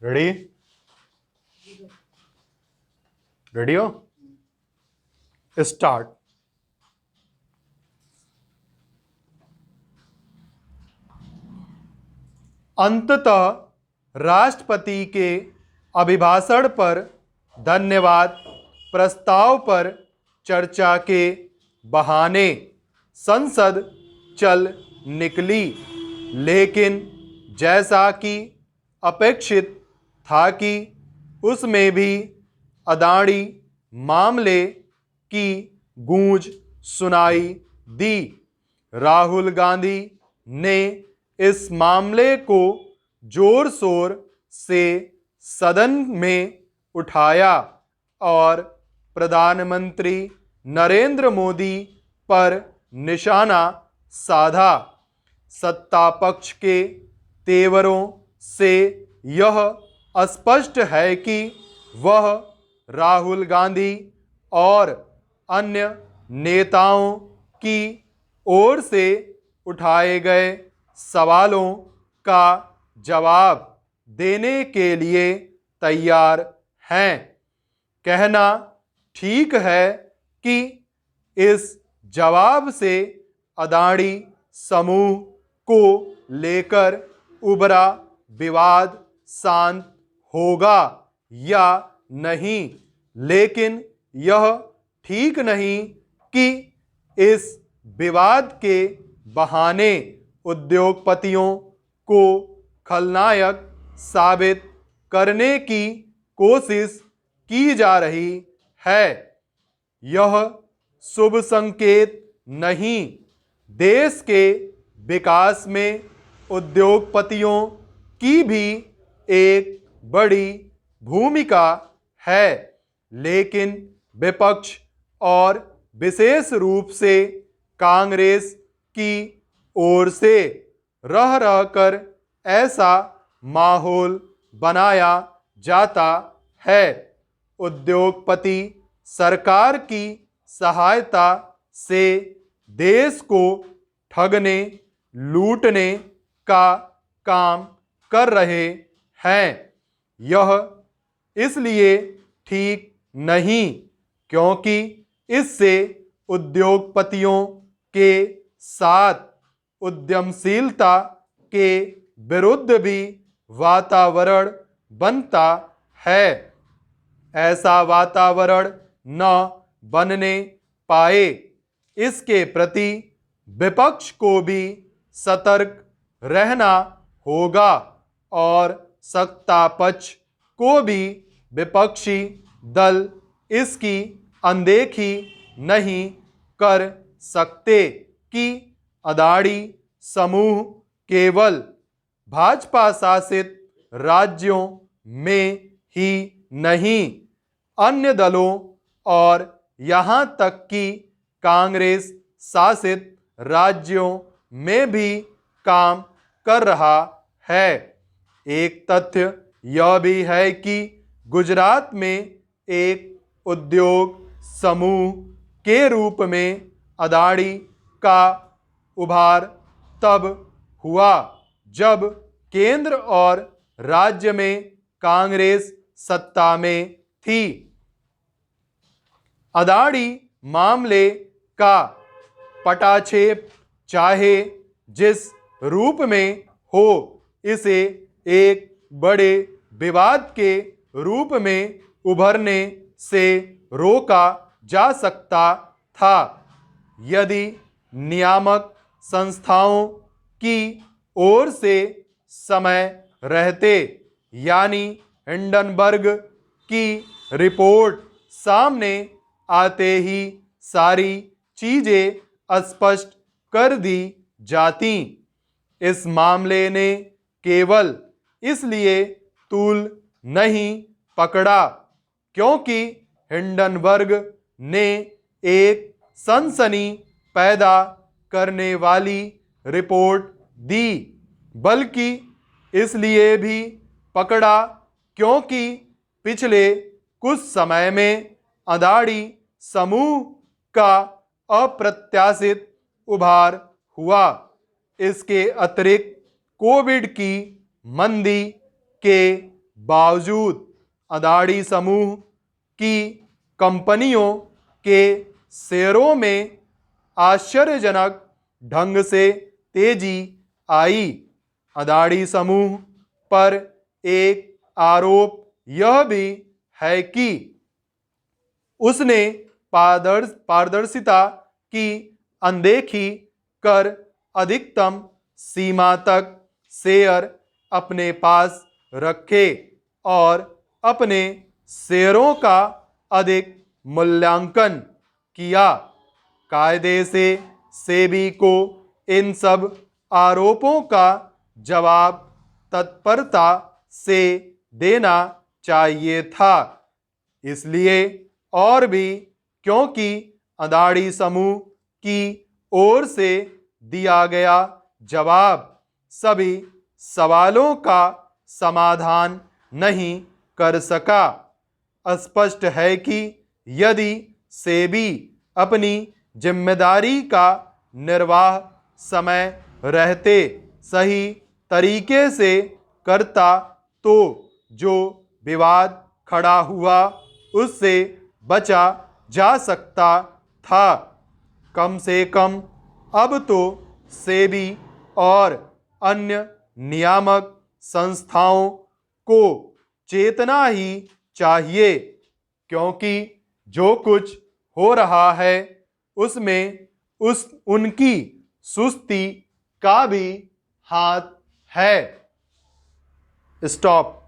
Ready? Ready हो? Start. अंततः राष्ट्रपति के अभिभाषण पर धन्यवाद प्रस्ताव पर चर्चा के बहाने संसद चल निकली, लेकिन जैसा कि अपेक्षित था कि उसमें भी अदानी मामले की गूंज सुनाई दी। राहुल गांधी ने इस मामले को जोर शोर से सदन में उठाया और प्रधानमंत्री नरेंद्र मोदी पर निशाना साधा। सत्ता पक्ष के तेवरों से यह स्पष्ट है कि वह राहुल गांधी और अन्य नेताओं की ओर से उठाए गए सवालों का जवाब देने के लिए तैयार हैं। कहना ठीक है कि इस जवाब से अदानी समूह को लेकर उभरा विवाद शांत होगा या नहीं, लेकिन यह ठीक नहीं कि इस विवाद के बहाने उद्योगपतियों को खलनायक साबित करने की कोशिश की जा रही है। यह शुभ संकेत नहीं। देश के विकास में उद्योगपतियों की भी एक बड़ी भूमिका है, लेकिन विपक्ष और विशेष रूप से कांग्रेस की ओर से रह रहकर ऐसा माहौल बनाया जाता है। उद्योगपति सरकार की सहायता से देश को ठगने लूटने का काम कर रहे हैं। यह इसलिए ठीक नहीं क्योंकि इससे उद्योगपतियों के साथ उद्यमशीलता के विरुद्ध भी वातावरण बनता है। ऐसा वातावरण न बनने पाए, इसके प्रति विपक्ष को भी सतर्क रहना होगा और सत्ता पक्ष को भी विपक्षी दल इसकी अनदेखी नहीं कर सकते कि अदानी समूह केवल भाजपा शासित राज्यों में ही नहीं, अन्य दलों और यहाँ तक कि कांग्रेस शासित राज्यों में भी काम कर रहा है। एक तथ्य यह भी है कि गुजरात में एक उद्योग समूह के रूप में अदानी का उभार तब हुआ जब केंद्र और राज्य में कांग्रेस सत्ता में थी। अदानी मामले का पटाक्षेप चाहे जिस रूप में हो, इसे एक बड़े विवाद के रूप में उभरने से रोका जा सकता था यदि नियामक संस्थाओं की ओर से समय रहते, यानी हिंडनबर्ग की रिपोर्ट सामने आते ही सारी चीजें स्पष्ट कर दी जाती। इस मामले ने केवल इसलिए तूल नहीं पकड़ा क्योंकि हिंडनबर्ग ने एक सनसनी पैदा करने वाली रिपोर्ट दी, बल्कि इसलिए भी पकड़ा क्योंकि पिछले कुछ समय में अदानी समूह का अप्रत्याशित उभार हुआ। इसके अतिरिक्त कोविड की मंदी के बावजूद अदानी समूह की कंपनियों के शेयरों में आश्चर्यजनक ढंग से तेजी आई। अदानी समूह पर एक आरोप यह भी है कि उसने पारदर्शिता की अनदेखी कर अधिकतम सीमा तक शेयर अपने पास रखे और अपने शेयरों का अधिक मूल्यांकन किया। कायदे से सेबी को इन सब आरोपों का जवाब तत्परता से देना चाहिए था, इसलिए और भी क्योंकि अदानी समूह की ओर से दिया गया जवाब सभी सवालों का समाधान नहीं कर सका। स्पष्ट है कि यदि सेबी अपनी जिम्मेदारी का निर्वाह समय रहते सही तरीके से करता तो जो विवाद खड़ा हुआ उससे बचा जा सकता था। कम से कम अब तो सेबी और अन्य नियामक संस्थाओं को चेतना ही चाहिए, क्योंकि जो कुछ हो रहा है उसमें उनकी सुस्ती का भी हाथ है। स्टॉप।